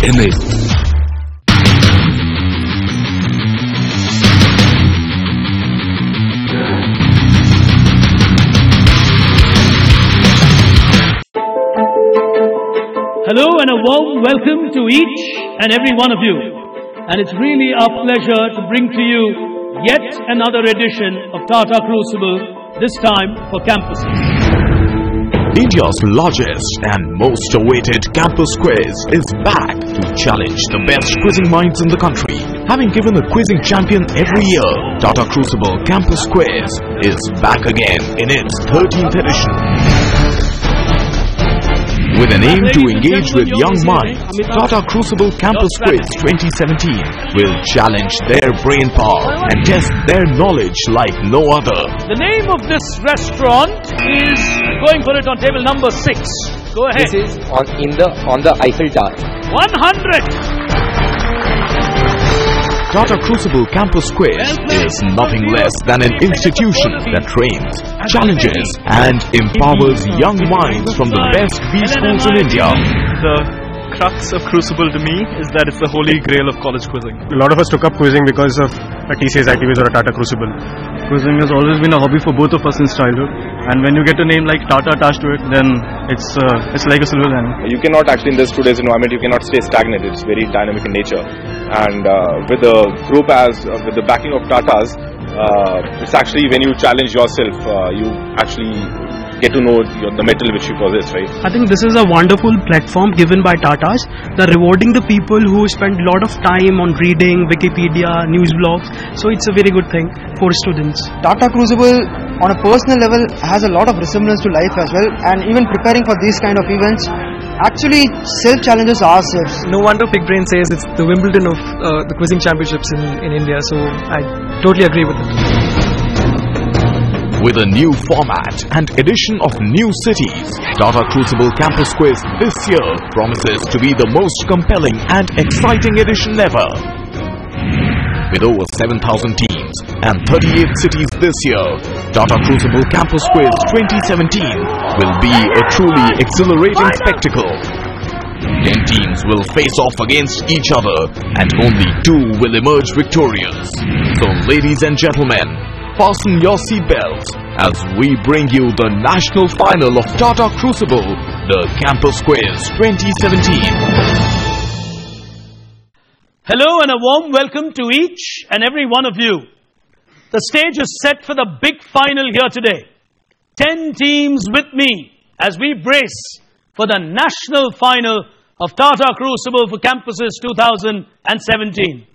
in it. Hello and a warm welcome to each and every one of you. And it's really our pleasure to bring to you yet another edition of Tata Crucible, this time for campuses. India's largest and most awaited campus quiz is back to challenge the best quizzing minds in the country. Having given a quizzing champion every year, Tata Crucible Campus Quiz is back again in its 13th edition. With an aim to engage with young minds, Tata Crucible Campus Quiz 2017 will challenge their brain power and test their knowledge like no other. The name of this restaurant is going for it on table number 6. Go ahead. This is on the Eiffel Tower. 100. Tata Crucible Campus Quiz is nothing less than an institution that trains, challenges and empowers young minds from the best B schools in India. The crux of Crucible to me is that it's the holy grail of college quizzing. A lot of us took up quizzing because of a TCS activities or a Tata Crucible. Quizzing has always been a hobby for both of us since childhood, and when you get a name like Tata attached to it, then it's like a silver lining. You cannot actually, in this today's environment, you cannot stay stagnant. It's very dynamic in nature, and with the group with the backing of Tatas, it's actually when you challenge yourself, you actually get to know the metal which you possess, right? I think this is a wonderful platform given by Tatas. They're rewarding the people who spend a lot of time on reading Wikipedia, news blogs. So it's a very good thing for students. Tata Crucible on a personal level has a lot of resemblance to life as well, and even preparing for these kind of events actually self-challenges ourselves. No wonder Big Brain says it's the Wimbledon of the quizzing championships in India. So I totally agree with it. With a new format and addition of new cities, Tata Crucible Campus Quiz this year promises to be the most compelling and exciting edition ever. With over 7,000 teams and 38 cities this year, Tata Crucible Campus Quiz 2017 will be a truly exhilarating spectacle. 10 teams will face off against each other and only 2 will emerge victorious. So ladies and gentlemen, fasten your seatbelts as we bring you the national final of Tata Crucible, the Campus Quiz 2017. Hello and a warm welcome to each and every one of you. The stage is set for the big final here today. 10 teams with me as we brace for the national final of Tata Crucible for Campuses 2017.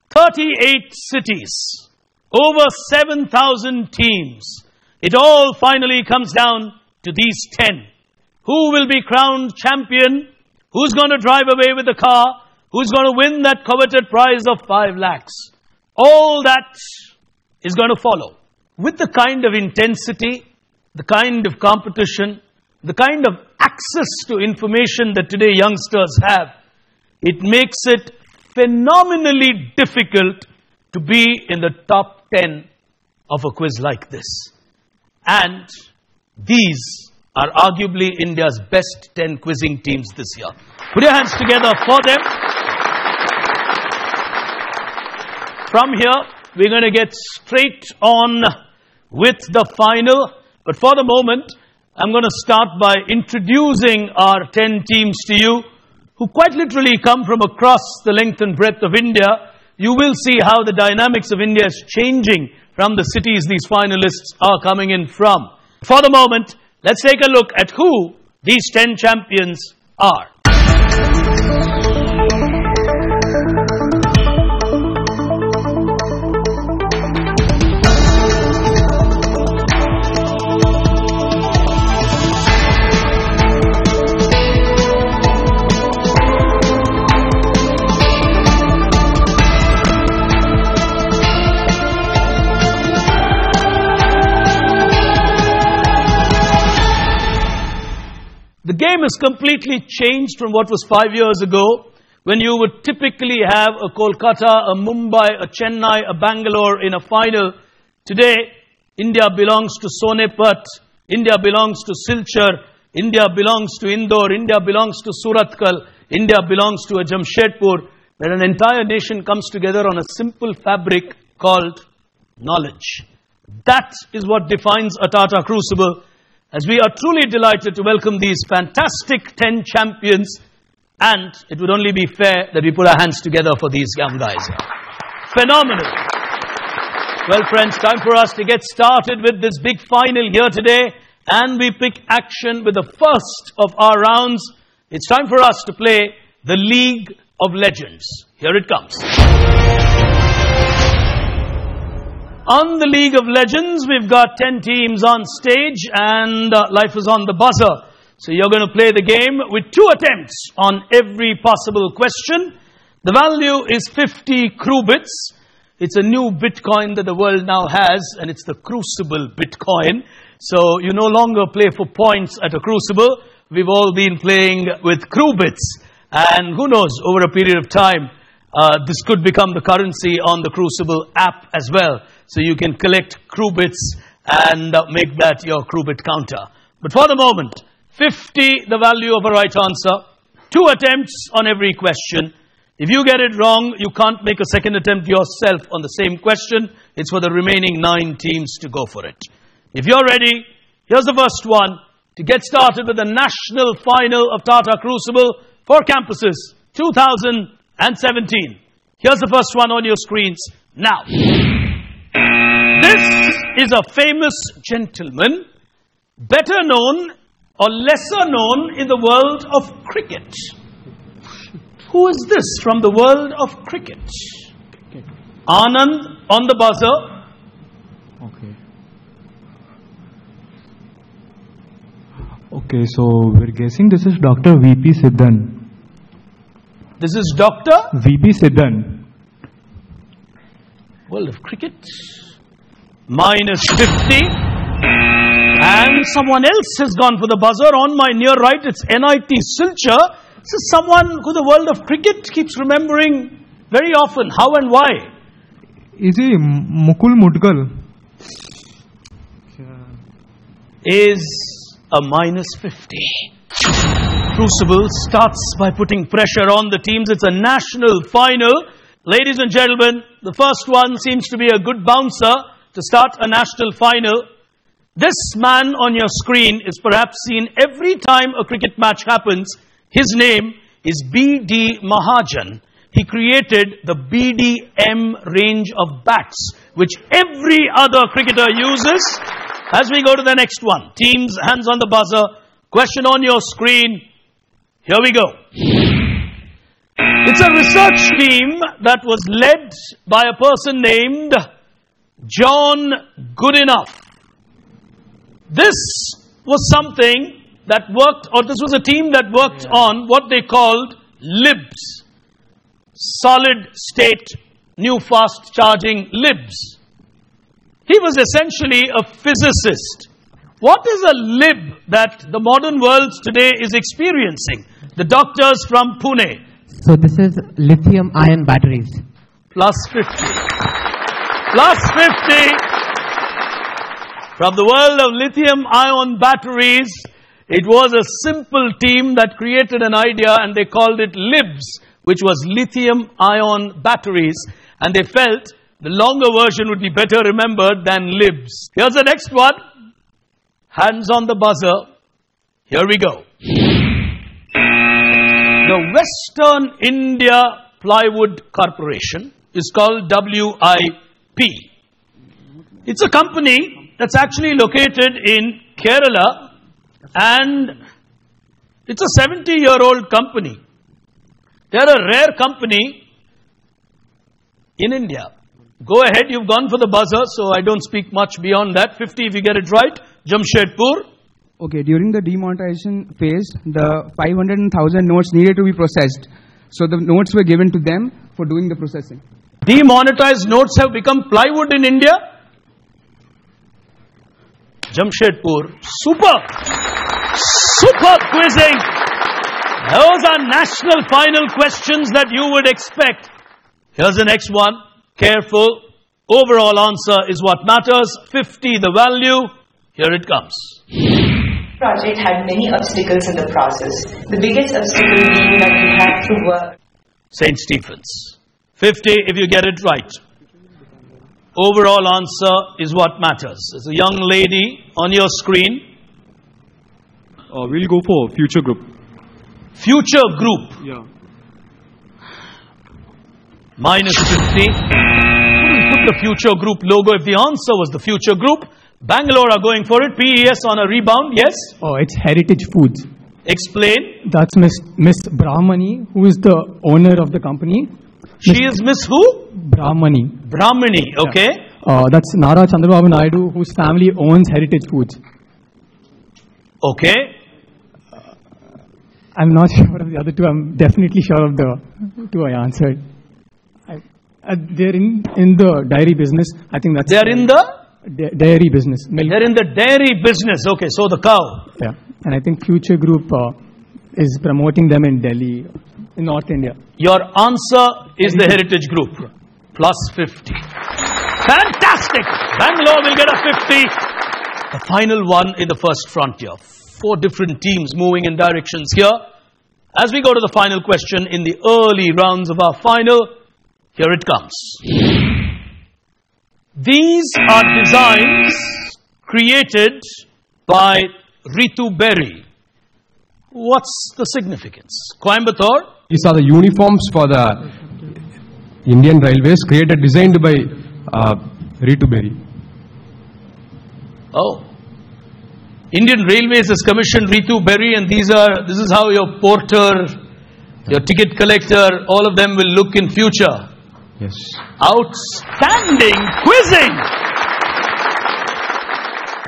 38 cities. Over 7,000 teams. It all finally comes down to these 10. Who will be crowned champion? Who's going to drive away with the car? Who's going to win that coveted prize of 5 lakhs? All that is going to follow. With the kind of intensity, the kind of competition, the kind of access to information that today youngsters have, it makes it phenomenally difficult to be in the top 10 of a quiz like this. And these are arguably India's best 10 quizzing teams this year. Put your hands together for them. From here, we're going to get straight on with the final. But for the moment, I'm going to start by introducing our 10 teams to you, who quite literally come from across the length and breadth of India. You will see how the dynamics of India is changing from the cities these finalists are coming in from. For the moment, let's take a look at who these 10 champions are. The game has completely changed from what was 5 years ago, when you would typically have a Kolkata, a Mumbai, a Chennai, a Bangalore in a final. Today, India belongs to Sonepat, India belongs to Silchar, India belongs to Indore, India belongs to Surathkal, India belongs to a Jamshedpur where an entire nation comes together on a simple fabric called knowledge. That is what defines a Tata Crucible, as we are truly delighted to welcome these fantastic 10 champions, and it would only be fair that we put our hands together for these young guys. Phenomenal. Well, friends, time for us to get started with this big final here today, and we pick action with the first of our rounds. It's time for us to play the League of Legends. Here it comes. On the League of Legends, we've got 10 teams on stage, and life is on the buzzer. So you're going to play the game with 2 attempts on every possible question. The value is 50 Crubits. It's a new Bitcoin that the world now has, and it's the Crucible Bitcoin. So you no longer play for points at a Crucible. We've all been playing with Crubits. And who knows, over a period of time, this could become the currency on the Crucible app as well. So you can collect Crubits and make that your Crubit counter. But for the moment, 50 the value of a right answer. 2 attempts on every question. If you get it wrong, you can't make a second attempt yourself on the same question. It's for the remaining 9 teams to go for it. If you're ready, here's the first one to get started with the national final of Tata Crucible for campuses 2017. Here's the first one on your screens now. This is a famous gentleman, better known or lesser known in the world of cricket. Who is this from the world of cricket? Anand on the buzzer. Okay, so we're guessing this is Dr. VP Siddhan. This is Dr. VP Siddhan. World of cricket. Minus 50. And someone else has gone for the buzzer. On my near right, it's NIT Silchar. This is someone who the world of cricket keeps remembering very often. How and why? Is he Mukul Mudgal? Is a minus 50. Crucible starts by putting pressure on the teams. It's a national final. Ladies and gentlemen, the first one seems to be a good bouncer to start a national final. This man on your screen is perhaps seen every time a cricket match happens. His name is B.D. Mahajan. He created the BDM range of bats, which every other cricketer uses. As we go to the next one, teams, hands on the buzzer. Question on your screen. Here we go. It's a research team that was led by a person named John Goodenough. This was something that worked, or this was a team that worked on what they called LIBs. Solid state, new fast charging LIBs. He was essentially a physicist. What is a LIB that the modern world today is experiencing? The doctors from Pune. So this is lithium ion batteries. Plus 50. Plus 50. From the world of lithium ion batteries, it was a simple team that created an idea and they called it LIBs, which was lithium ion batteries. And they felt the longer version would be better remembered than LIBs. Here's the next one. Hands on the buzzer. Here we go. The Western India Plywood Corporation is called WIP. It's a company that's actually located in Kerala, and it's a 70-year-old company. They're a rare company in India. Go ahead, you've gone for the buzzer, so I don't speak much beyond that. 50 if you get it right. Jamshedpur. Okay, during the demonetization phase, the 500 and 1,000 notes needed to be processed. So the notes were given to them for doing the processing. Demonetized notes have become plywood in India? Jamshedpur. Super! Super quizzing! Those are national final questions that you would expect. Here's the next one. Careful. Overall answer is what matters. 50 the value. Here it comes. project had many obstacles in the process. The biggest obstacle being that we had to work. St. Stephen's. 50 if you get it right. Overall answer is what matters. There's a young lady on your screen. We'll go for future group. Future group. Yeah. Minus 50. Put the future group logo if the answer was the future group. Bangalore are going for it. PES on a rebound. Yes? Oh, it's Heritage Foods. Explain. That's Miss Brahmani, who is the owner of the company. She is Miss who? Brahmani. Brahmani, okay. Yeah. That's Nara Chandrababu Naidu, whose family owns Heritage Foods. Okay. I'm not sure of the other two. I'm definitely sure of the two I answered. They're in the dairy business. I think that's... They're in the? Dairy business. Milk. They're in the dairy business. Okay, so the cow. Yeah. And I think Future Group is promoting them in Delhi, in North India. Your answer is the Heritage Group. Plus 50. Fantastic! Bangalore will get a 50. The final one in the first frontier. 4 different teams moving in directions here. As we go to the final question in the early rounds of our final, here it comes. These are designs created by Ritu Berry. What's the significance? Coimbatore? These are the uniforms for the Indian Railways designed by Ritu Berry. Oh. Indian Railways has commissioned Ritu Berry, and this is how your porter, your ticket collector, all of them will look in future. Yes. Outstanding quizzing.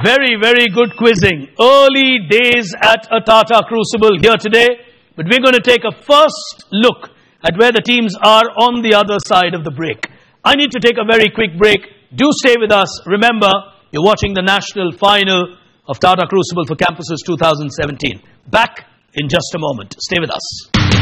Very, very good quizzing. Early days at a Tata Crucible here today. But we're going to take a first look at where the teams are on the other side of the break. I need to take a very quick break. Do stay with us. Remember, you're watching the national final of Tata Crucible for Campuses 2017. Back in just a moment. Stay with us.